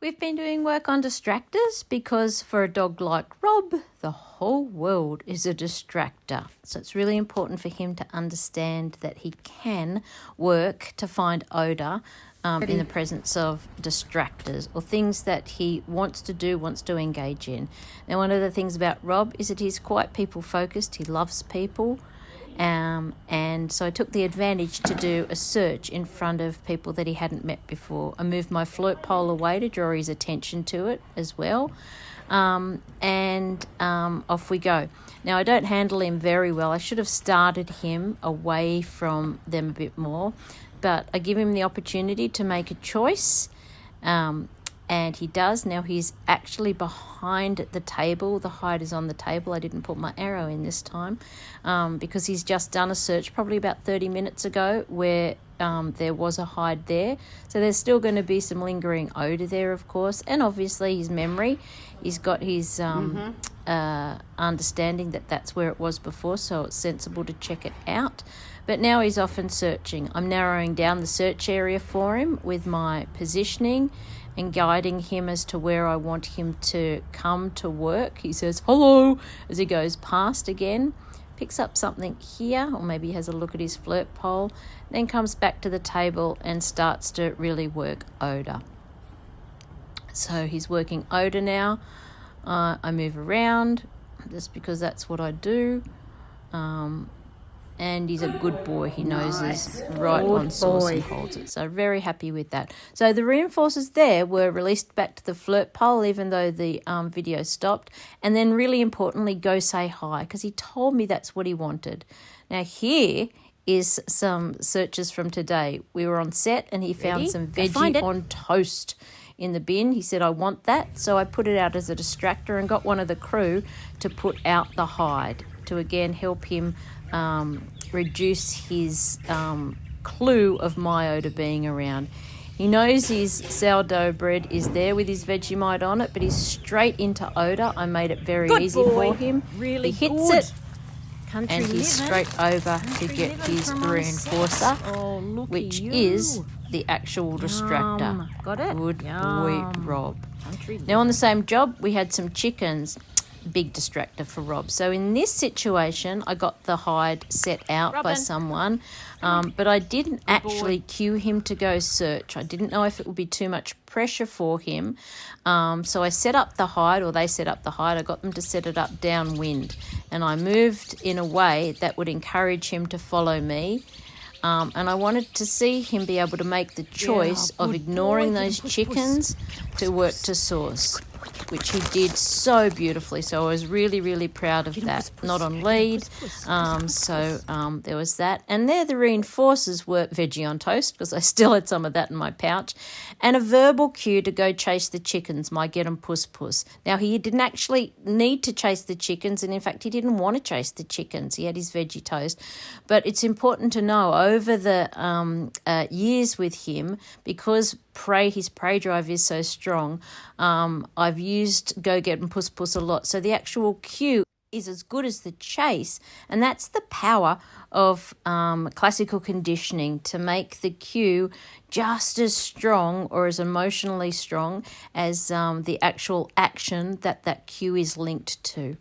We've been doing work on distractors because for a dog like Rob, the whole world is a distractor. So it's really important for him to understand that he can work to find odour in the presence of distractors or things that he wants to do, wants to engage in. Now, one of the things about Rob is that he's quite people-focused. He loves people. And so I took the advantage to do a search in front of people that he hadn't met before. I moved my flirt pole away to draw his attention to it as well. And off we go. Now, I don't handle him very well. I should have started him away from them a bit more, but I give him the opportunity to make a choice. And he does. Now he's actually behind the table. The hide is on the table. I didn't put my arrow in this time because he's just done a search probably about 30 minutes ago where there was a hide there. So there's still going to be some lingering odour there, of course. And obviously his memory. He's got his understanding that that's where it was before, so it's sensible to check it out. But now he's off and searching. I'm narrowing down the search area for him with my positioning and guiding him as to where I want him to come to work. He says, hello, as he goes past again, picks up something here, or maybe he has a look at his flirt pole, then comes back to the table and starts to really work odour. So he's working odour now. I move around just because that's what I do. And he's a good boy. He knows he's right on source and holds it. So very happy with that. So the reinforcers there were released back to the flirt pole, even though the video stopped. And then really importantly, go say hi, because he told me that's what he wanted. Now here is some searches from today. We were on set and he found some veggie on toast in the bin. He said, I want that. So I put it out as a distractor and got one of the crew to put out the hide to again help him reduce his clue of my odour being around. He knows his sourdough bread is there with his Vegemite on it, but he's straight into odour. I made it very easy for him. Really he hits good. it, and he's straight over to get his reinforcer, which is the actual distractor. Got it? Good boy, Rob. Now on the same job, we had some chickens. Big distractor for Rob. So in this situation, I got the hide set out by someone, but I didn't actually cue him to go search. I didn't know if it would be too much pressure for him. So I set up the hide, or they set up the hide. I got them to set it up downwind, and I moved in a way that would encourage him to follow me. And I wanted to see him be able to make the choice of ignoring those chickens to work to source, which he did so beautifully. So I was really, really proud of that. Not on lead. So there was that. And there the reinforcers were veggie on toast, because I still had some of that in my pouch, and a verbal cue to go chase the chickens, my get 'em puss puss. Now, he didn't actually need to chase the chickens, and in fact, he didn't want to chase the chickens. He had his veggie toast. But it's important to know over the years with him, because his prey drive is so strong, I've used go get 'em puss puss a lot. So the actual cue is as good as the chase, and that's the power of classical conditioning, to make the cue just as strong or as emotionally strong as the actual action that cue is linked to.